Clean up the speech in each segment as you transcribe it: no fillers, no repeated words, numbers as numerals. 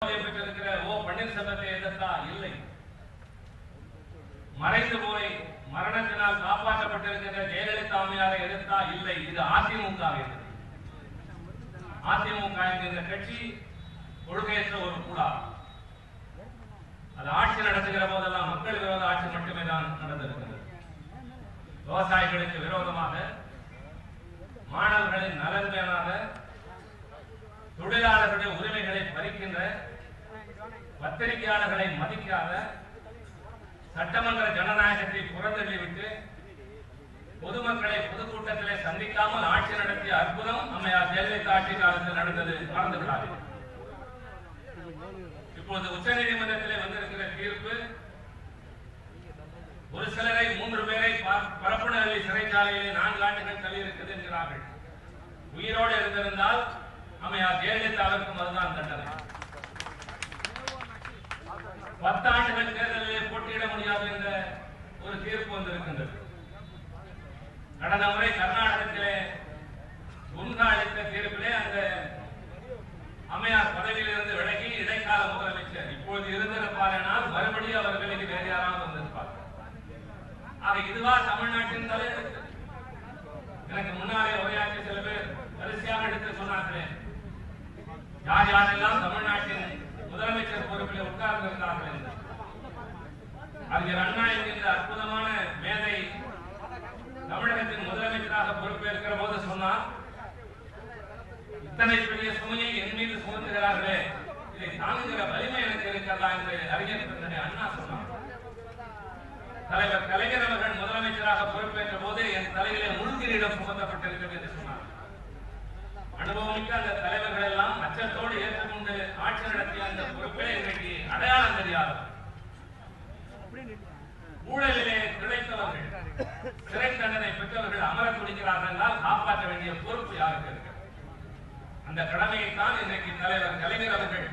பன்னீர்செல்வத்தை எதிர்த்தா இல்லை. மறைந்து போய் மரணத்தினால் காப்பாற்றப்பட்டிருக்கிற ஜெயலலிதா அம்மையாரை எதிர்த்தா இல்லை. இது அதிமுக. அதிமுக என்கிற கட்சி கொள்கையற்ற ஒரு கூடாரம். அது ஆட்சி நடத்துகிற போதெல்லாம் மக்கள் விரோத ஆட்சி மட்டுமே தான் நடந்திருக்கிறது. விவசாயிகளுக்கு விரோதமாக, மாணவர்களின் நலன் பேணாத, தொழிலாளர்களுடைய உரிமைகளை பறிக்கின்ற, பத்திரிகையாளர்களை மதிக்காத, சட்டமன்ற ஜனநாயகத்தை புறந்தள்ளிவிட்டு பொதுமக்களை பொதுக்கூட்டத்திலே சந்திக்காமல் ஆட்சி நடத்திய அற்புதம் அம்மையார் ஜெயலலிதா ஆட்சி காலத்தில் நடந்தது. மறந்து விடாதீர்கள். இப்போது உச்சநீதிமன்றத்திலே வந்திருக்கிற தீர்ப்பு ஒரு சிலரை 3 பேரை பரப்புநள்ளி சிறைச்சாலையிலே 4 ஆண்டுகள் தள்ளியிருக்கிறது என்கிறார்கள். உயிரோடு இருந்திருந்தால் அம்மையார் ஜெயலலிதாவிற்கும் அதுதான் தண்டனை. 10 ஆண்டுகள் தேர்தலிலே போட்டியிட முடியாது என்ற ஒரு தீர்ப்பு வந்திருக்கின்றது. கடந்த முறை கர்நாடகத்திலே குன்ஹா அளித்த தீர்ப்பிலே அந்த அம்மையார் பதவியில் இருந்து விலகி இடைக்கால முதலமைச்சர் இப்போது இருந்திருப்பார். மறுபடியும் அவர்களுக்கு வேறு யாராவது வந்திருப்பார். ஆக இதுவா தமிழ்நாட்டின் தலையெழுத்து? எனக்கு முன்னாலே உரையாற்றிய சில பேர் வரிசையாக எடுத்து சொன்னார்களே, யார் யாரெல்லாம் தமிழ்நாட்டின் முதலமைச்சர் பொறுப்பில் உட்கார்ந்து இருந்தார்கள் என்று. அறிஞர் அண்ணா என்கின்ற அற்புதமான மேதை தமிழகத்தின் முதலமைச்சராக பொறுப்பேற்கிற போது சொன்னார், இத்தனை பெரிய சுமையை என் மீது சுமத்துகிறார்களே, இதை தாங்குகிற வலிமை எனக்கு இருக்கிறதா என்று அறிஞர் அண்ணா சொன்னார். தலைவர் கலைஞர் அவர்கள் முதலமைச்சராக பொறுப்பேற்ற போது என் தலையிலே முழுகிரிடம் சுமத்தப்பட்டிருக்கிறது என்று சொன்னார். அனுபவமிக்க அந்த தலைவர்கள் எல்லாம் அச்சத்தோடு ஏற்றுக்கொண்டு ஆட்சி நடத்திய அந்த பொறுப்பே இன்றைக்கு அடையாளம் தெரியாது. ஊழலிலே திளைத்தவர்கள், சிறை தண்டனை பெற்றவர்கள் அமர துடிக்கிறார்கள் என்றால் காப்பாற்ற வேண்டிய பொறுப்பு யாருக்கு இருக்கிறது? அந்த கடமையைத்தான் இன்றைக்கு தலைவர் கலைஞர் அவர்கள்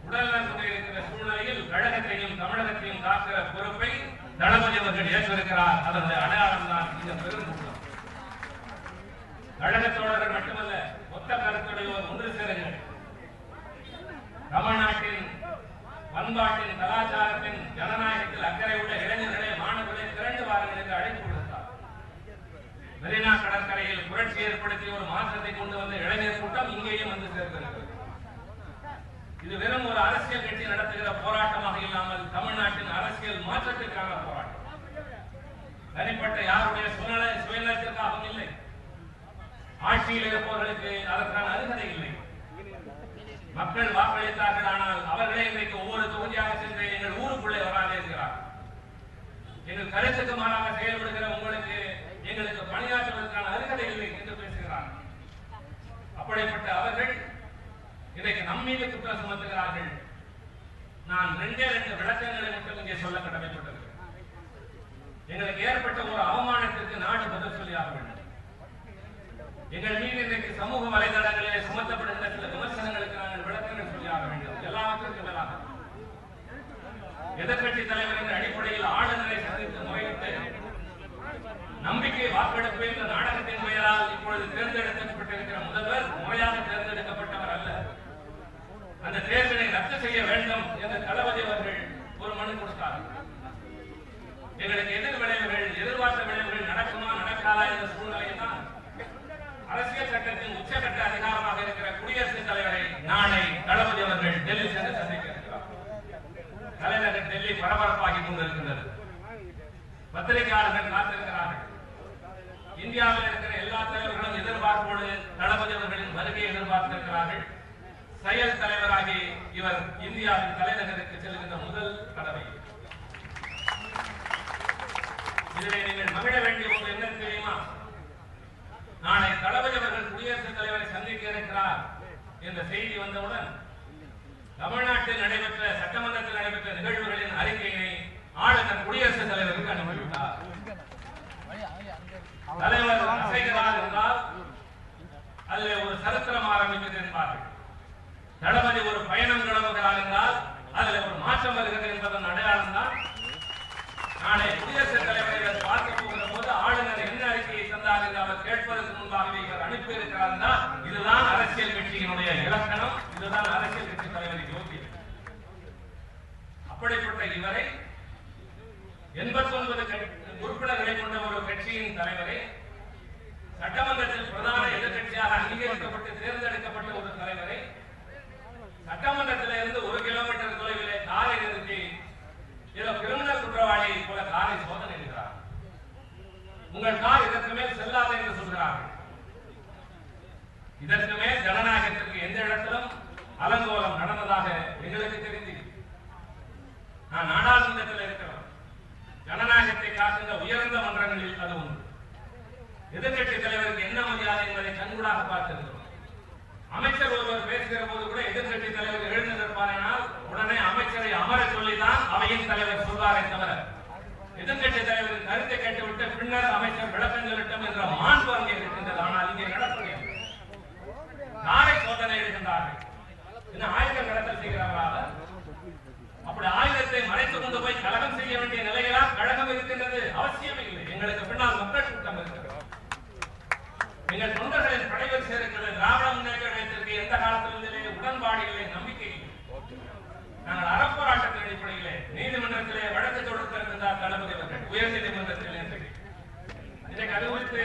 உடல்நலம் கொண்டிருக்கிற சூழ்நிலையில் கழகத்தையும் தமிழகத்தையும் காக்கிற பொறுப்பை தளபதி அவர்கள் ஏற்றிருக்கிறார். அதனுடைய அடையாளம் தான் இந்த பெருங்கூட்டம். கழக தோழர்கள் மட்டுமல்ல, ஒத்த கருத்துடையோர் ஒன்று சேருங்கள். தமிழ்நாட்டின் பண்பாட்டின், கலாச்சாரத்தின், ஜனநாயகத்தில் அக்கறை உள்ள இளைஞர்களே, மாணவர்களை திரண்டு வாருங்கள் என்று அழைப்பு விடுத்தார். மெரினா கடற்கரையில் புரட்சி ஏற்படுத்தி ஒரு மாற்றத்தை கொண்டு வந்த இளைஞர் கூட்டம் இங்கேயும் வந்து சேர்ந்திருக்கிறது. இது வெறும் ஒரு அரசியல் கட்சி நடத்துகிற போராட்டமாக இல்லாமல் தமிழ்நாட்டின் அரசியல் மாற்றத்திற்கான போராட்டம். தனிப்பட்ட யாருடைய சுயநலத்திற்காகவும் இல்லை. ஆட்சியில் இருப்பவர்களுக்கு அதற்கான அருகதை இல்லை. மக்கள் வாக்களித்தார்கள். ஆனால் அவர்களே இன்றைக்கு ஒவ்வொரு தொகுதியாக சென்று எங்கள் ஊருக்குள்ளே வராது என்கிறார். எங்கள் கருத்துக்கு மாறாக செயல்படுகிற உங்களுக்கு எங்களுக்கு பணியாற்றுவதற்கான அருகதை இல்லை என்று பேசுகிறார். அப்படிப்பட்ட அவர்கள் இன்றைக்கு நம் மீது குற்றம் சுமத்துகிறார்கள். நான் 2 விளக்கங்களை மட்டும் இங்கே சொல்ல கடமைப்பட்டிருக்கிறேன். எங்களுக்கு ஏற்பட்ட ஒரு அவமானத்திற்கு நாடு பதில் சொல்லியாக வேண்டும். எங்கள் மீது இன்றைக்கு சமூக வலைதளங்களிலே சுமத்தப்படுகிற சில விமர்சனங்களுக்கு நாங்கள் விளக்கங்கள் சொல்லியாக வேண்டும். எல்லாவற்றிற்கும் மேலாக எதிர்கட்சி தலைவர் என்ற அடிப்படையில் ஆளுநரை சந்தித்து முறையிட்டு நம்பிக்கை வாக்கெடுப்பு என்ற நாடகத்தின் பெயரால் இப்பொழுது தேர்ந்தெடுக்கப்பட்டிருக்கிற முதல்வர் முறையாக தேர்ந்தெடுக்கப்பட்டவர் அல்ல. அந்த தேர்தலை ரத்து செய்ய வேண்டும் என்று தளபதி அவர்கள் ஒரு மனு கொடுத்தார்கள். எங்களுக்கு எதிர் விளைவுகள், எதிர்பார்த்த விளைவுகள் நடக்குமா நடக்காதா என்ற சூழ்நிலையில் தான் அரசியல் சட்டத்தின் உச்சகட்ட அதிகாரமாக இருக்கிற குடியரசுத் தலைவரை நாளை தளபதி அவர்கள் டெல்லி சென்று சந்திக்க இருக்கிறார். தலைநகர் டெல்லி பரபரப்பாகி கொண்டிருக்கின்றது. பத்திரிகையாளர்கள் காத்திருக்கிறார்கள். இந்தியாவில் இருக்கிற எல்லா தலைவர்களும் எதிர்பார்ப்போடு தளபதி அவர்களின் வருகையை எதிர்பார்த்திருக்கிறார்கள். செயல் தலைவராகி இவர் இந்தியாவின் தலைநகருக்கு செல்கின்ற முதல் தடவை. இதிலே நீங்கள் மகிழ வேண்டிய ஒன்று என்ன தெரியுமா? நாளை தளபதி அவர்கள் குடியரசுத் தலைவரை சந்திக்க இருக்கிறார் என்ற செய்தி வந்தவுடன் தமிழ்நாட்டில் நடைபெற்ற, சட்டமன்றத்தில் நடைபெற்ற நிகழ்வுகளின் அறிக்கையை ஆளுநர் குடியரசுத் தலைவருக்கு அனுப்பிவிட்டார். தலைவர் அசைகிறார் என்றால் அதில் ஒரு சரித்திரம் ஆரம்பிக்கிறது என்பார்கள். தளபதி ஒரு பயணம் கிளம்புகிறார் என்றால் அதில் ஒரு மாற்றம் வருகிறது என்பதன் அடையாளம் தான். நாளை குடியரசுத் தலைவரை பார்க்க போகிற போது ஆளுநர் என்ன அறிக்கையை தந்தார் என்று அவர் கேட்பதற்கு முன்பாகவே இவர் அனுப்பியிருக்கிறார். இதுதான் அரசியல் கட்சியினுடைய இலக்கணம். இதுதான் அரசியல் கட்சி பெற்ற இவரை 89 உறுப்பினர்களை கொண்ட ஒரு கட்சியின் தலைவரை, சட்டமன்றத்தில் பிரதான எதிர்கட்சியாக அங்கீகரிக்கப்பட்டு தேர்ந்தெடுக்கப்பட்ட ஒரு தலைவரை சட்டமன்றத்தில் இருந்து 1 கிலோமீட்டர் தொலைவிலே காரை நிறுத்தி ஏதோ கிரிமினல் குற்றவாளியை போல காரை சோதனை செய்கிறார். உங்கள் கார் இதற்கு மேல் செல்லாது என்று சொல்கிறார்கள். இதற்கு மேல் ஜனநாயகத்திற்கு எந்த இடத்திலும் அலங்கோலம் நடந்ததாக எங்களுக்கு தெரிந்து, நான் நாடாளுமன்றத்தில் இருக்கிறோம். ஜனநாயகத்தை காக்கின்ற உயர்ந்த மன்றங்களில் அது உண்டு. எதிர்கட்சி தலைவருக்கு என்ன மரியாதை என்பதை கண்கூடாக பார்த்திருக்கிறோம். அமைச்சர் ஒருவர் பேசுகிற போது கூட எதிர்கட்சி தலைவர் எழுந்து நிற்பாரானால் உடனே அமைச்சரை அமர சொல்லிதான் அவையின் தலைவர் சொல்வாரே தவிர, எதிர்கட்சி தலைவரின் கருத்தை கேட்டுவிட்டு பின்னர் அமைச்சர் விளக்கம் சொல்லட்டும் என்ற மாண்பு அங்கே இருக்கின்றது. ஆனால் இங்கே நடப்பது காரை சோதனை எழுகின்றார்கள். இன்னும் ஆயுதம் கடத்தல் செய்கிறார்களா? அப்படி ஆயுதத்தை மறைத்துக் கொண்டு போய் கழகம் செய்ய வேண்டிய நிலையிலாம் கழகம் இருக்கின்றது. அவசியமே இல்லை. எங்களுக்கு பின்னால் மக்கள் கூட்டம் இருக்கிறது. எங்கள் தொண்டர்களின் படைவரிசை இருக்கிறது. திராவிட முன்னேற்ற கழகத்திற்கு எந்த காலத்திலே உடன்பாடுகளை நம்பிக்கை இல்லை. நாங்கள் அறப்போராட்டத்தின் அடிப்படையிலே நீதிமன்றத்திலே வழக்கு தொடுத்திருந்தார் தளபதி அவர்கள். உயர் நீதிமன்றத்தில் இன்றைக்கு அது குறித்து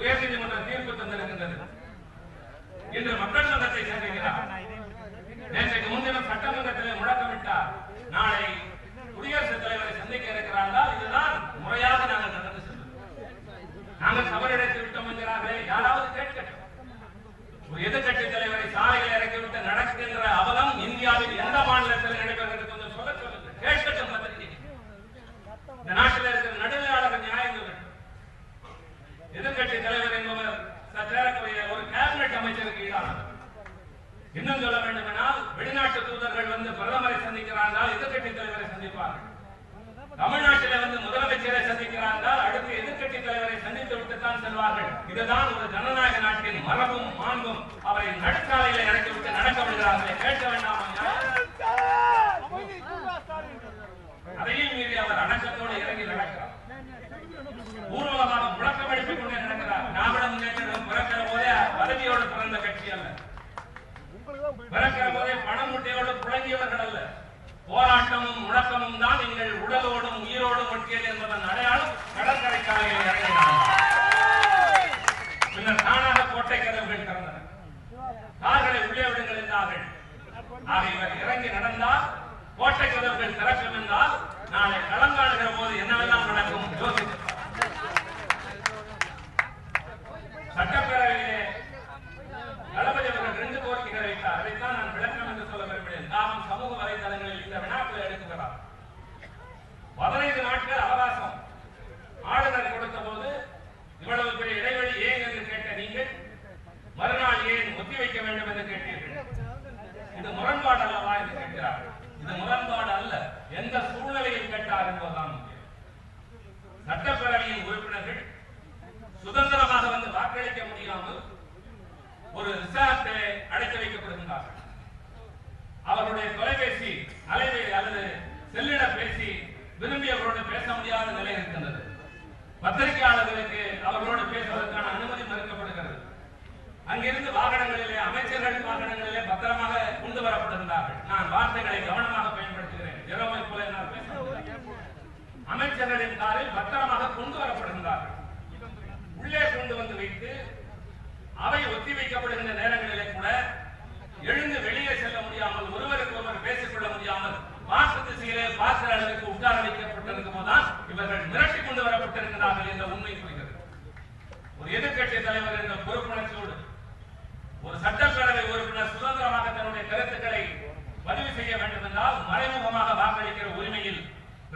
உயர் நீதிமன்ற தீர்ப்பு தந்திருக்கின்றது. இன்று மக்கள் சங்கத்தை சந்திக்கிறார். நேற்றைக்கு முன்தினம் சட்டமன்றத்திலே முழக்கமிட்டார். நாளை குடியரசுத் தலைவரை சந்திக்க இருக்கிறார்கள். இதுதான் முறையாக நாங்கள் நடந்து செல்வோம். நாங்கள் தவறிழைத்து விட்டோம் என்கிறார்களே, யாராவது கேட்கட்டும். ஒரு எதிர்கட்சி தலைவரை சாலையில் இறக்கிவிட்டு நடக்கின்ற அவலம் இந்தியாவில் எந்த மாநிலத்தில் நடைபெறுகிறது கொஞ்சம் சொல்ல சொல்லுங்கள். கேட்கட்டும் பத்திரிகை. இந்த நாட்டில் இருக்கிற நடுநிலையாளர்கள் நியாயம் சொல்லட்டும். எதிர்கட்சி தலைவர் என்பவர் சற்றேறக்குறைய ஒரு கேபினெட் அமைச்சருக்கு ஈடானவர். இன்னும் சொல்ல வேண்டும் என்றால் வெளிநாட்டு தூதர்கள் வந்து பிரதமரை சந்திக்கிறார்கள், எதிர்கட்சி தலைவரை சந்திப்பார்கள். தமிழ்நாட்டிலே வந்து முதலமைச்சரை சந்திக்கிறார்கள், அடுத்து எதிர்கட்சி தலைவரை சந்தித்து விட்டுத்தான் செல்வார்கள். இதுதான் ஒரு ஜனநாயக நாட்டின் மரபும் மாண்பும். அவரை நடுச்சாலையில இறக்கிவிட்டு நடக்க விடுகிறார்களே, கேட்க வேண்டாம். அதையும் மீறி அவர் அடக்கத்தோடு இறங்கி நடக்கிறார். ஊர்வலமாக முழக்கம் எழுப்பிக் கொண்டே நடக்கிறார். திராவிட முன்னேற்றம் பிறக்கிற போதே பதவியோடு பிறந்த கட்சி அல்ல, பிறக்கிற போதே பணம் முட்டையோடு புழங்கியவர்கள் அல்ல. போராட்டமும் முழக்கமும் தான் எங்கள் உடலோடும் உயிரோடும் ஒட்டியது என்பதன் அடையாளம் கடற்கரை சாலையில் இறங்கினார். பின்னர் தானாக கோட்டை கதவுகள் திறந்தன. கார்களை உள்ளே விடுங்கள் என்றார்கள். ஆக இவர் இறங்கி நடந்தால் கோட்டை கதவுகள் திறக்கும் என்றால் நாளை களங்காடுகிற போது என்னவெல்லாம் நடக்கும் யோசித்து சட்டப்பேரவையிலே தளபதி அவர்கள் 2 கோரிக்கைகளை வைத்தார். அதைத்தான் நான் விளக்கம் என்று சொல்ல விரும்புகிறேன். காரணம் சமூக வலைதளங்களில் இந்த வினாக்களை எடுக்கிறார். 15 நாட்கள் அவகாசம் ஆளுநர் கொடுத்த போது இவ்வளவு பெரிய இடைவெளி ஏன் என்று கேட்ட நீங்கள் மறுநாள் ஏன் ஒத்திவைக்க வேண்டும் என்று கேட்டீர்கள். இது முரண்பாடு அல்லவா என்று கேட்கிறார். இது முரண்பாடு அல்ல, எந்த சூழ்நிலையில் கேட்டார் என்பதுதான் முக்கியம். சட்டப்பேரவையின் உறுப்பினர்கள் சுதந்திரமாக வந்து வாக்களிக்க முடியாமல் ஒரு ரிசார்ட்டிலே அடைத்து வைக்கப்படுகின்றார்கள். அவர்களுடைய தொலைபேசி அலைவெளி அல்லது செல்லிட பேசி விரும்பியவர்களோடு பேச முடியாத நிலை இருக்கின்றது. பத்திரிகையாளர்களுக்கு அவர்களோடு பேசுவதற்கான அனுமதி மறுக்கப்படுகிறது. அங்கிருந்து வாகனங்களிலே அமைச்சர்கள் வாகனங்களிலே பத்திரமாக கொண்டு வரப்படுகின்றார்கள். நான் வார்த்தைகளை கவனமாக பயன்படுத்துகிறேன். இரவை போல என்னால் பேச அமைச்சர்களின் காரில் பத்திரமாக கொண்டு வரப்படுகின்றார்கள். உள்ளே கொண்டு வந்து வைத்து அவை ஒத்தி வைக்கப்படுகின்ற நேரங்களிலே கூட எழுந்து வெளியே செல்ல முடியாமல் ஒருவருக்கு ஒருவர் பேசிக் கொள்ள முடியாமல் வாக்கு திசையிலே பார்க்கிற அளவுக்கு உட்கார வைக்கப்பட்டிருக்கும் போதுதான் இவர்கள் மிரட்டி கொண்டு வரப்பட்டிருக்கிறார்கள் என்ற உண்மை புரிகிறது. ஒரு எதிர்கட்சி தலைவர் என்ற பொறுப்புணர்ச்சியோடு ஒரு சட்டப்பேரவை உறுப்பினர் சுதந்திரமாக தன்னுடைய கருத்துக்களை பதிவு செய்ய வேண்டும் என்றால் மறைமுகமாக வாக்களிக்கிற உரிமையில்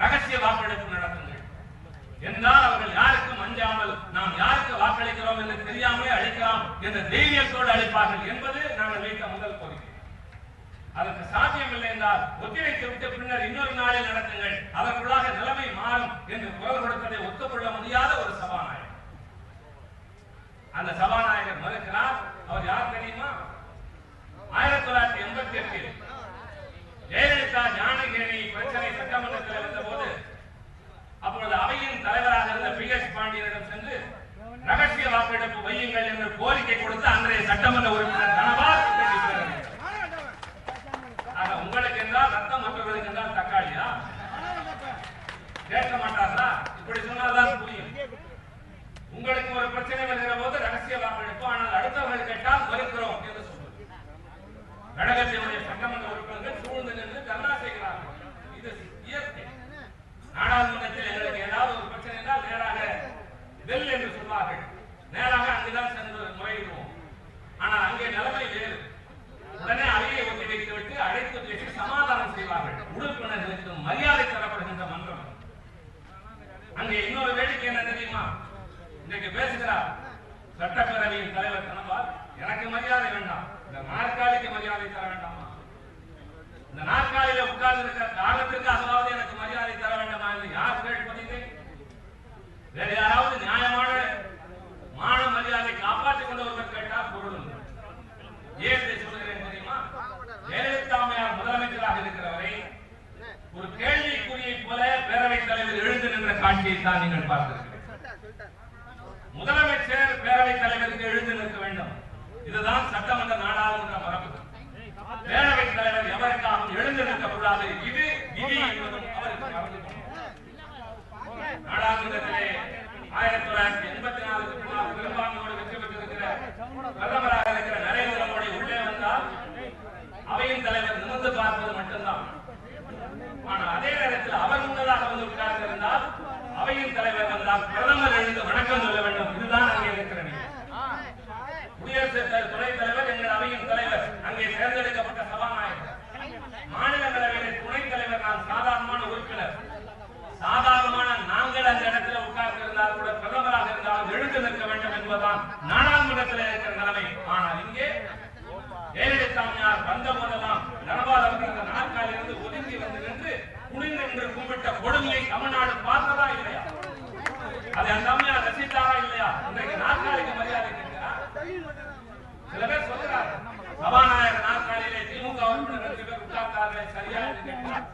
ரகசிய வாக்கெடுப்பு நடத்துங்கள் என்றால் அவர்கள் யாருக்கும் அஞ்சாமல் நாம் யாருக்கு வாக்களிக்கிறோம் என்று தெரியாமலே அளிக்கலாம் என்ற தைரியத்தோடு அளிப்பார்கள் என்பது நாங்கள் வைத்த முதல் கோரிக்கை. அதற்கு சாத்தியமில்லை என்றால் ஒத்திவைத்து விட்டு பின்னர் இன்னொரு நாளில் நடத்துங்கள், அதற்குள்ளாக நிலைமை மாறும் என்று குரல் கொடுத்ததை ஒத்துக்கொள்ள முடியாத ஒரு சபாநாயகர். அந்த சபாநாயகர் மறுக்கிறார். அவர் யார் தெரியுமா? 1988 ஜெயலலிதா ஞானகேணி பிரச்சனை சட்டமன்றத்தில் இருந்த போது அப்பொழுது அவையின் தலைவராக இருந்த பி.எஸ். பாண்டியனிடம் சென்று ரகசிய வாக்கெடுப்பு வையுங்கள் என்று கோரிக்கை கொடுத்து அன்றைய சட்டமன்ற உறுப்பினர் தனபால் உங்களுக்கு என்றால் ரத்தம், மற்றவர்களுக்கு என்றால் தக்காளியா? கேட்க மாட்டார்களா? இப்படி சொன்னால்தான் புரியும். உங்களுக்கு ஒரு பிரச்சனை வருகிற போது ரகசிய வாக்கெடுப்பு, ஆனால் அடுத்தவர்கள் கேட்டால் மறுக்கிறோம் என்று சொல்வது. கழகத்தினுடைய சட்டமன்ற உறுப்பினர்கள் சூழ்ந்து நின்று தர்ணா செய்கிறார்கள். இது இயற்கை. நாடாளுமன்றத்தில் எங்களுக்கு ஏதாவது ஒரு பிரச்சனை என்றால் நேராக வெல் என்று சொல்வார்கள். நேராக அங்குதான் சென்று முறையிடுவோம். ஆனால் அங்கே நிலைமை வேறு. உடனே அவையை ஒத்தி வைத்துவிட்டு அழைத்து பேசி சமாதானம் செய்வார்கள். உறுப்பினர்களுக்கு மரியாதை தரப்படுகின்ற மன்றம். அங்கே இன்னொரு வேடிக்கை என்ன தெரியுமா? இன்றைக்கு பேசுகிறார் சட்டப்பேரவையின் தலைவர் தனபால், எனக்கு மரியாதை வேண்டாம், இந்த நாற்காலிக்கு மரியாதை தர வேண்டாமா? இந்த நாற்காலியில உட்கார்ந்து இருக்கிற காலத்திற்கு அதாவது எனக்கு மரியாதை தர வேண்டாமா என்று யார் கேட்பதில்லை? வேற யாராவது நியாயமான மான மரியாதை காப்பாற்றிக் கொண்டவர்கள் கேட்டால் பொருள். ஏன் சொல்லுகிறேன் தெரியுமா? ஜெயலலிதா அம்மையார் முதலமைச்சராக இருக்கிறவரை ஒரு கேள்விக்குறியை போல பேரவைத் தலைவர் எழுந்து நின்ற காட்சியை தான் நீங்கள் பார்த்திருக்கிறீர்கள். முதலமைச்சர் பேரவைத் தலைவருக்கு எழுந்து நிற்க வேண்டும். இதுதான் சட்டமன்ற நாடாளுமன்ற மரபு. பேரவைத் தலைவர் எவருக்காகவும் எழுந்து நிற்கக்கூடாது. இது விதி என்பதும் அவருக்கு மறந்து நாடாளுமன்றத்திலே 1984 பின்னால் பெரும்பான்மையோடு வெற்றி பெற்றிருக்கிற பிரதமராக இருக்கிற நரேந்திர மோடி உள்ளே வந்தால் அவையின் தலைவர் நிமிர்ந்து பார்ப்பது மட்டும்தான். ஆனால் அதே நேரத்தில் அவர் முன்னதாக வந்து உட்கார்ந்திருந்தால் அவையின் தலைவர் வந்தால் பிரதமர் எழுந்து வணக்கம் சொல்ல வேண்டும். இதுதான் அங்கே இருக்கிற குடியரசுத் துணைத் தலைவர் எங்கள் அவையின் தலைவர், அங்கே தேர்ந்தெடுக்கப்பட்ட சபாநாயகர். மாநிலங்களவையிலே துணைத் தலைவர் நான் சாதாரணமான உறுப்பினர். சாதாரணமான நாங்கள் அந்த இடத்துல உட்கார்ந்து இருந்தால் கூட பிரதமராக இருந்தாலும் எழுந்து நிற்க வேண்டும் என்பதுதான் நாடாளுமன்றத்தில் இருக்கிற நிலைமை. ஆனால் இங்கே ஜெயலலிதா அம்மையார் வந்த போதெல்லாம் தனபால் அவர்கள் அந்த நாற்காலிலிருந்து ஒதுங்கி வந்து நின்று குனிந்து நின்று கும்பிட்ட கொடுமையை தமிழ்நாடு பார்த்ததா இல்லையா? அதை அந்த அம்மையார் ரசித்தாரா இல்லையா? இன்றைக்கு நாற்காலிக்கு மரியாதை கேட்கிறார். சில பேர் சொல்கிறார் சபாநாயகர் நாற்காலியிலே திமுக உறுப்பினர் 2 பேர் உட்கார்ந்தார்கள் சரியா என்று கேட்கிறார்.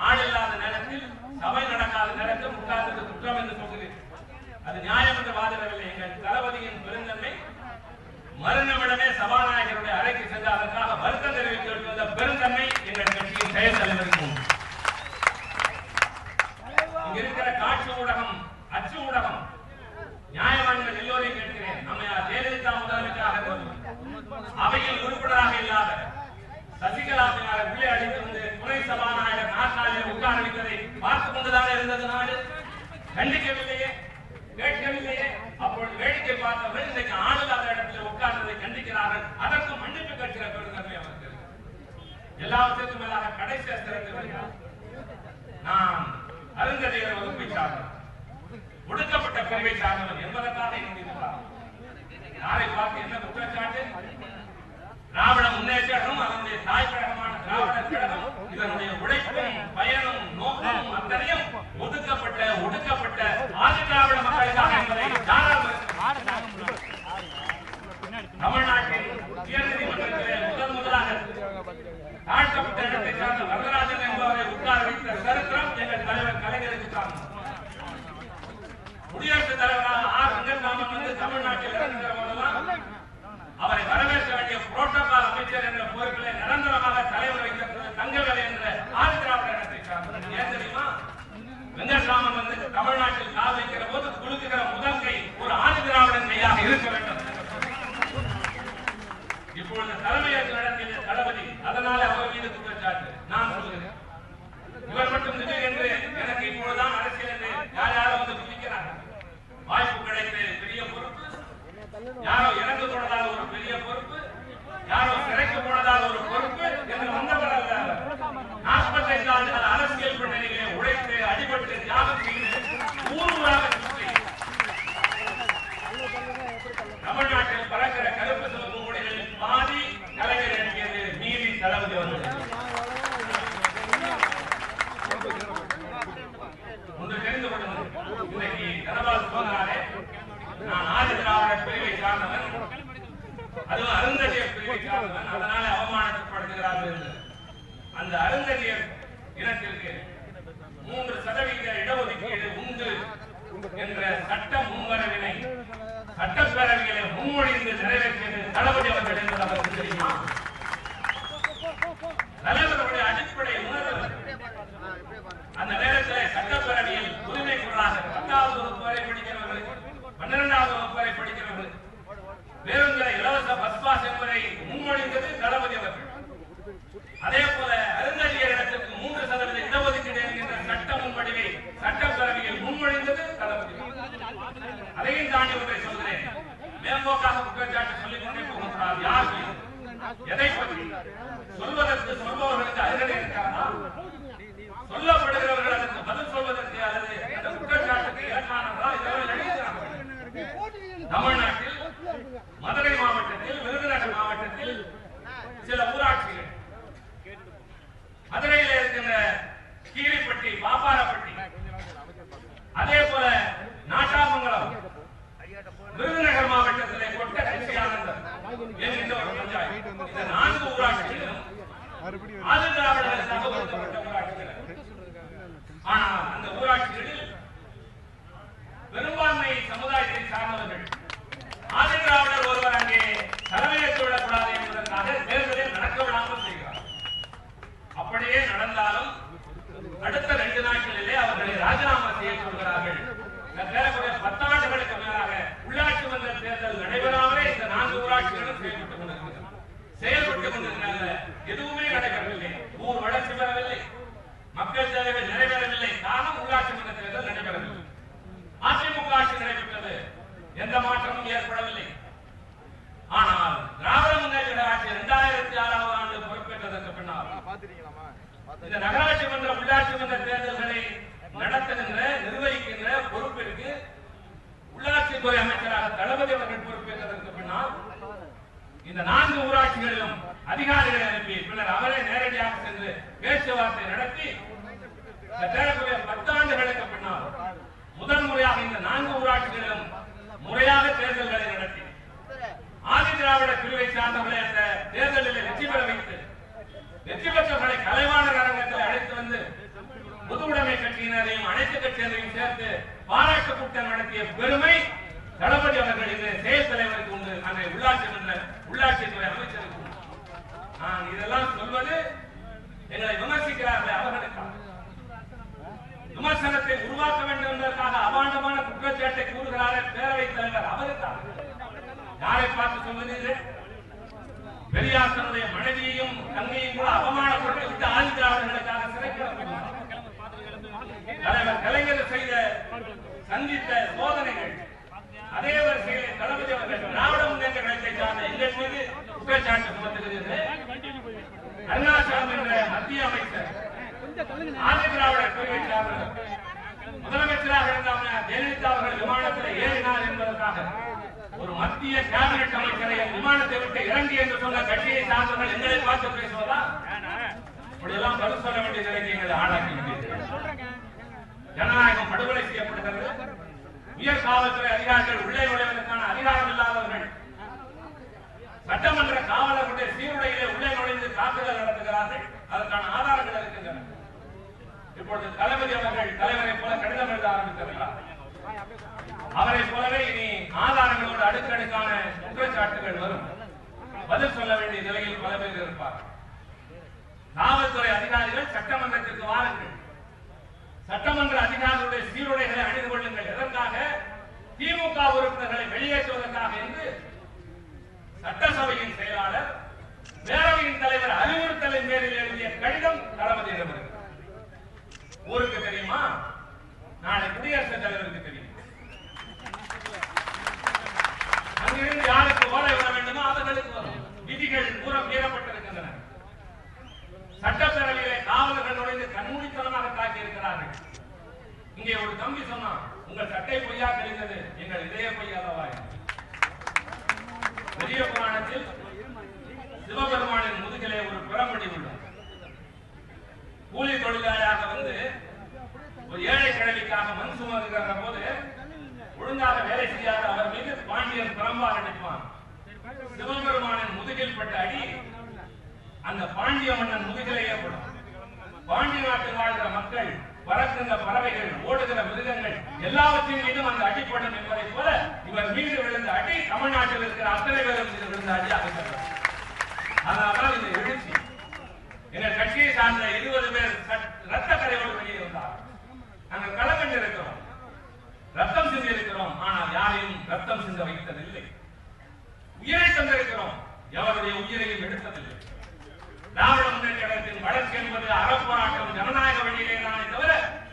ஆள் இல்லாத நேரத்தில் சபை நடக்காத நேரத்தில் உட்கார்ந்தது குற்றம் என்று சொல்கிறேன். அது நியாயம் என்று வாதிடவில்லை. எங்கள் தளபதியின் பெருந்தன்மை மறுநிமிடமே சபாநாயகருடைய அறைக்கு சென்று அதற்காக வருத்தம் தெரிவித்து வந்த பெருந்தன்மை எங்கள் கட்சியின் செயல் தலைவருக்கு உண்டு. இங்க இருக்கிற காட்சி ஊடகம், அச்சு ஊடகம், நியாயவான்கள் எல்லோரையும் கேட்கிறேன். நம்ம ஜெயலலிதா முதலமைச்சராக அவையில் உறுப்பினராக இல்லாத சசிகலா அம்மையார் உள்ளே அடித்து வந்து துணை சபாநாயகர் நாற்காலியில் உட்கார வைத்ததை பார்த்துக் கொண்டுதான் இருந்தது நாடு. கண்டிக்கவில்லையே, கேட்கவில்லையே. அப்பொழுது வேடிக்கை பார்த்தவர்கள் இன்றைக்கு ஆளுநர் இடத்தில் உட்கார்ந்ததை கண்டிக்கிறார்கள். அதற்கும் மன்னிப்பு கேட்கிற பெருந்தன்மை அவர்கள். எல்லாவற்றிற்கும் மேலாக கடைசி அஸ்திரத்தில் வருகிறார். நான் அருந்ததியர் வகுப்பை சார்ந்தவர், ஒடுக்கப்பட்ட பிரிவை சார்ந்தவர் என்பதற்காக இருக்கிறார். யாரை பார்த்து என்ன குற்றச்சாட்டு? திராவிட முன்னேற்றம், அதனுடைய தாய் கழகமான திராவிட கழகம், இதனுடைய உழைப்பும் பயனும் நோக்கமும் அத்தனையும் ஒதுக்கப்பட்ட ஒடுக்கப்பட்ட ஆதி திராவிட மக்களுக்காக என்பதை தமிழ்நாட்டின் உயர்நீதிமன்றத்திலே முதலாக தாழ்த்தப்பட்ட இடத்தை சார்ந்த வரதராஜன் என்பவரை உட்கார வைத்த சரித்திரம் எங்கள் தலைவர் கலைஞருக்கு சார்ந்தது. குடியரசுத் தலைவராக ஆர் வெங்கட்ராமன் வந்து தமிழ்நாட்டில் இறங்குகிற போதெல்லாம் அவரை வரவேற்க வேண்டிய புரோட்டோகால் அமைச்சர் என்ற பொறுப்பிலே நிரந்தரமாக தலைவர் வைத்திருந்தது தங்கவேலு என்ற ஆதி திராவிட இடத்தை சார்ந்தது. ஏன் தெரியுமா? வெங்கட்ராமன் வந்து தமிழ்நாட்டில் கால் வைக்கிற போது குலுக்குகிற முதல் கை ஒரு ஆதி திராவிடன் கையாக இருக்க வேண்டும். இப்பொழுது தலைமையேற்ற இடத்தில் தளபதி, அதனால அவர் மீது குற்றச்சாட்டு. நான் சொல்கிறேன், இவர் மட்டும் என்று எனக்கு இப்பொழுதுதான் அரசியல் என்று யார் யாரும் வந்து குதிக்கிறார்கள். வாய்ப்பு கிடைத்து பெரிய பொறுப்பு, யாரோ இறந்து போனதால் ஒரு பெரிய பொறுப்பு, யாரோ சிறைக்கு போனதால் ஒரு பொறுப்பு என்று வந்தவர் அல்ல. 45 ஆண்டுகள் அரசியல் பின்னணியிலே உழைத்து அடிபட்டு தியாகம் செய்து ஊர்வலாக சுற்றி தமிழ்நாட்டில் பறக்கிற கருப்பு சிவப்பு கொடிகளில் பாதி கலைஞர் என்கிறது மீதி தளபதி அவர்கள். ஒன்று தெரிந்து கொள்ளுங்கள், இன்னைக்கு தனபால் சொல்கிறாரே நான் ஆதி திராவிட பிரிவை சார்ந்தவன், அதுவும் அருந்ததியர் பிரிவை சார்ந்தவன், அதனால அவமானப்படுத்துகிறார்கள் என்று. அந்த அருந்ததியர் இனத்திற்கு 3% இடஒதுக்கீடு உண்டு என்ற சட்ட முன்வரவினை சட்டப்பேரவையிலே முன்மொழிந்து நிறைவேற்றியது தளபதி அவர்கள் என்பது அவருக்கு தெரியுமா? தலைவர்களுடைய அடிப்படை உணர்வு அந்த நேரத்தில் அதே போல அருந்ததியரிடத்திற்கு 3% இடஒதுக்கீடு என்கின்ற சட்ட முன்வடிவை சட்டப்பேரவையில் முன்மொழிந்தது தளபதி. அதையும் தாண்டி ஒன்றை சொல்கிறேன். மேம்போக்காக குற்றச்சாட்டு சொல்லிக் கொண்டே போகிறார். யார் எதை பற்றி சொல்வதற்கு சொல்பவர்களுக்கு அருகதை இருக்கிறதா? சொல்லப்படுகிறவர்கள் அதற்கு பதில் சொல்வதற்கு அல்லது அந்த குற்றச்சாட்டுக்கு இலக்கானதா? இதெல்லாம் எழுதுகிறார்கள். தமிழ்நாட்டில் மதுரை மாவட்டத்தில், விருதுநகர் மாவட்டத்தில் சில ஊராட்சிகள், மதுரையில் இருக்கின்ற கீரிப்பட்டி, பாப்பாரப்பட்டி, அதே போல நாட்டாமங்கலம், விருதுநகர் மாவட்டத்திலே கொட்ட கட்சியானந்தர் என்கின்ற ஒரு பஞ்சாயத்து, இந்த 4 ஊராட்சிகளும் ஆதிதிராவிடர்களுக்காக ஒதுக்கப்பட்ட ஊராட்சிகள். ஆனால் அந்த ஊராட்சிகளில் பெரும்பான்மை சமுதாயத்தை சார்ந்தவர்கள் ஆதிதிராவிடர் ஒருவர் அங்கே தலைமையேற்று விடக்கூடாது என்பதற்காக தேர்தலில் நடக்க விடாமல் செய்கிறார். அப்படியே நடந்தாலும் அடுத்த 2 நாட்களிலே அவர்களை ராஜினாமா செய்ய சொல்கிறார்கள். ஏறக்குறைய 10 ஆண்டுகளுக்கு மேலாக உள்ளாட்சி மன்ற தேர்தல் நடைபெறாமலே இந்த 4 ஊராட்சிகளும் செயல்பட்டுக் கொண்டிருக்கிறார்கள். எதுவுமே நடைபெறவில்லை. ஊர் வளர்ச்சி பெறவில்லை, மக்கள் தேவைகள் நிறைவேறவில்லை. காரணம் உள்ளாட்சி மன்ற தேர்தல் நடைபெறவில்லை. அதிமுக ஆட்சி நடைபெற்றது, எந்த மாற்றமும் ஏற்படவில்லை. ஆனால் திராவிட முன்னேற்ற ஆட்சி 2006ஆம் ஆண்டு பொறுப்பேற்றதற்கு பின்னால் இந்த நகராட்சி மன்ற உள்ளாட்சி மன்ற தேர்தல்களை நடத்துகின்ற, நிர்வகிக்கின்ற பொறுப்பிற்கு உள்ளாட்சித்துறை அமைச்சராக தளபதி அவர்கள் பொறுப்பேற்றதற்கு பின்னால் இந்த 4 ஊராட்சிகளிலும் அதிகாரிகளை அனுப்பி பின்னர் அவரே நேரடியாக சென்று பேச்சுவார்த்தை நடத்தி 10 ஆண்டுகளுக்கு பின்னால் முதன்முறையாக இந்த 4 ஊராட்சிகளிலும் முறையாக தேர்தல்களை நடத்தி ஆதிதிராவிட பிரிவை சார்ந்தவர்களை அந்த தேர்தலில் வெற்றி பெற வைத்து வெற்றி பெற்றவர்களை கலைவாணர் அரங்கத்தில் அழைத்து வந்து பொதுவுடைமை கட்சியினரையும் அனைத்து கட்சியினரையும் சேர்த்து பாராட்டு கூட்டம் நடத்திய பெருமை தளபதி அவர்கள் இந்த செயல் தலைவருக்கு உண்டு, அந்த உள்ளாட்சித்துறை அமைச்சருக்கு உண்டு. நான் இதெல்லாம் சொல்வது எங்களை விமர்சிக்கிறார்கள் அவர்களுக்காக, விமர்சனத்தை உருவாக்க வேண்டும் என்பதற்காக அபாண்டமான குற்றச்சாட்டை கூறுகிறார்கள் பேரவைத் தலைவர் அவருக்காக. யாரை பார்த்து சொல்வதீர்கள்? பெரியாசனுடைய மனைவியையும் தங்கையும் கூட அவமானப்படுத்தி விட்டு ஆதிதிராவிடர்களுக்காக சிறைக்கிடப்படுகிறார். தலைவர் கலைஞர் செய்த சந்தித்த சோதனைகள், அதே வரிசையில் தளபதி அவர்கள் திராவிட முன்னேற்ற கழகத்தை சார்ந்த எங்கள் மீது குற்றச்சாட்டு சுமத்துகிறீர்கள். அருணாச்சலம் என்ற மத்திய அமைச்சர் ஆதிதிராவிட பிரிவை சார்ந்தவர் முதலமைச்சராக இருந்த ஜெயலலிதா அவர்கள் விமானத்தில் ஏறினார் என்பதற்காக ஒரு மத்திய கேபினெட் அமைச்சரை விமானத்தை விட்டு இறங்கி என்று சொன்ன கட்சியை சார்ந்தவர்கள் எங்களை பார்த்து பேசுவதா? இப்படியெல்லாம் பதில் சொல்ல வேண்டிய நிலைக்கு எங்களை ஆளாக்கிவிட்டீர்கள். ஜனநாயகம் படுகொலை செய்யப்படுகிறது. உயர் காவல்துறை அதிகாரிகள் உள்ளே நுழைவதற்கான அதிகாரம் இல்லாதவர்கள் சட்டமன்ற காவலர்களுடைய சீருடையிலே உள்ளே நுழைந்து தாக்குதல் நடத்துகிறார்கள். அதற்கான ஆதாரங்கள் இருக்கின்றன. இப்பொழுது தளபதி அவர்கள் தலைவரை போல கடிதம் எழுத ஆரம்பித்திருக்கிறார். அவரை போலவே இனி ஆதாரங்களோடு அடுக்கடுக்கான குற்றச்சாட்டுகள் வரும். பதில் சொல்ல வேண்டிய நிலையில் பல பேர் இருப்பார். காவல்துறை அதிகாரிகள் சட்டமன்றத்திற்கு வாருங்கள், சட்டமன்ற அதிகாரிகளுடைய சீருடைகளை அணிந்து கொள்ளுங்கள். எதற்காக? திமுக உறுப்பினர்களை வெளியேற்றுவதற்காக என்று சட்டசபையின் செயலாளர் பேரவையின் தலைவர் அறிவுறுத்தலின் பேரில் எழுதிய கடிதம் தளபதியிடம் இருக்கிறது. ஊருக்கு தெரியுமா? நாளை குடியரசுத் தலைவருக்கு தெரியும். அங்கிருந்து யாருக்கு ஓலை வர வேண்டுமோ அவர்களுக்கு வரும். விதிகள் பூரம் மீறப்பட்டிருக்கின்றன. சட்டப்பேரவையிலே காவலர்கள் நுழைந்து கண்மூடித்தனமாக தாக்கி இருக்கிறார்கள். இங்கே ஒரு தம்பி சொன்னான், உங்கள் சட்டை பொய்யா தெரிந்தது, எங்கள் இதய பொய்யாதவா? பெரிய புராணத்தில் சிவபெருமானின் முதுகிலே ஒரு புறம்படி உள்ளது. கூலி தொழிலாளியாக வந்து ஒரு ஏழை கிழவிக்காக மண் சுமந்துகிற போது ஒழுங்காக வேலை செய்யாத அவர் மீது பாண்டியன் புறம்பாக அடிப்பான். சிவபெருமானின் முதுகில் பட்ட அடி அந்த பாண்டிய மன்னன் முதுகிலே ஏற்படும். பாண்டிய நாட்டில் வாழ்கிற மக்கள், பறக்கின்ற பறவைகள், ஓடுகிற மிருகங்கள் எல்லாவற்றின் மீதும் அந்த அடிப்படும் என்பதை போல இவர் மீது விழுந்த அடி தமிழ்நாட்டில் இருக்கிற அத்தனை பேரும் மீது விழுந்த அடியாக இருக்கிறது. அதனால்தான் இந்த எழுச்சி. எங்கள் கட்சியை சார்ந்த 20 பேர் ரத்த கரையோடு வெளியே வந்தார். நாங்கள் களம் இருக்கிறோம், ரத்தம் சிந்தி இருக்கிறோம். ஆனால் யாரையும் ரத்தம் சிந்த வைத்ததில்லை. உயிரை தந்திருக்கிறோம், எவருடைய உயிரையும் எடுத்ததில்லை. திராவிட முன்னேற்ற என்பது அறப்போராட்டம் ஜனநாயக வழியிலே தானே தவிர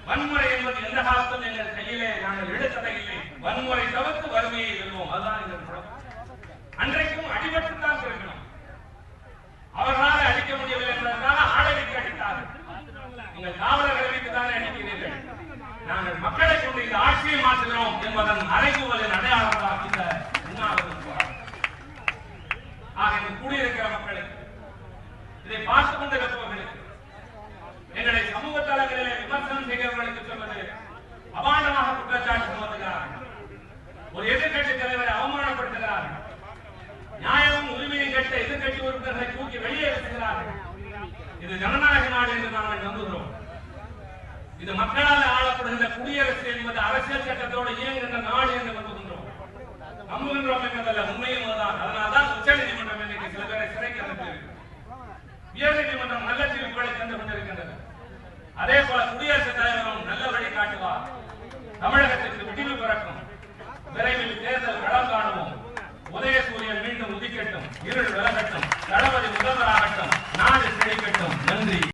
வன்முறை என்பது எந்த காலத்தும் எங்கள் கையிலே நாங்கள் எடுத்ததை இல்லை. வன்முறை தவிர்த்து வறுமையை வெல்வோம், அதுதான் எங்கள் முழக்கம். அன்றைக்கும் அடிபட்டுத்தான் இருக்கணும். அவர்களால் அடிக்க முடியவில்லை என்பதற்காக ஆடலுக்கு அடித்தார்கள். நீங்கள் காவலர்களை வைத்துதானே அடிக்கிறீர்கள். நாங்கள் மக்களை கொண்டு இந்த ஆட்சியை மாற்றுகிறோம் என்பதன் அறைகூவலின் அடையாளமாக இந்த உண்ணாவிரதம் போராட்டம். ஆக இங்கு கூடியிருக்கிற மக்களுக்கு, இதை பார்த்துக் கொண்டிருப்பவர்களுக்கு, எங்களை சமூக தளங்களிலே விமர்சனம் செய்கிறவர்களுக்கு சொல்வது அபாண்டமாக குற்றச்சாட்டு சுமத்துகிறார்கள். ஒரு எதிர்கட்சி தலைவரை அவமானப்படுத்துகிறார்கள். நியாயமும் உரிமையும் கேட்ட எதிர்கட்சி உறுப்பினர்களை தூக்கி வெளியே வீசுகிறார்கள். இது ஜனநாயக நாடு என்று நாங்கள் நம்புகிறோம். இது மக்களால் ஆளப்படுகின்ற குடியரசு என்பது அரசியல் சட்டத்தோடு இயங்குகின்ற நாடு என்று நம்புகின்றோம் என்பதல்ல, உண்மையும் அதுதான். அதனால்தான் உச்ச நீதிமன்றம் இன்னைக்கு சில பேரை சிறைக்கு அனுப்பியிருக்கு. உயர் நீதிமன்றம் நல்ல தீர்ப்புகளை தந்து கொண்டிருக்கின்றது. அதே போல குடியரசுத் தலைவரும் நல்ல வழி காட்டுவார். தமிழகத்திற்கு விடிவு பிறக்கும். விரைவில் தேர்தல் களம் காணுவோம். உதயசூரியன் மீண்டும் உதிக்கட்டும், இருள் விலகட்டும், தளபதி முதல்வராகட்டும், நாடு செழிக்கட்டும். நன்றி.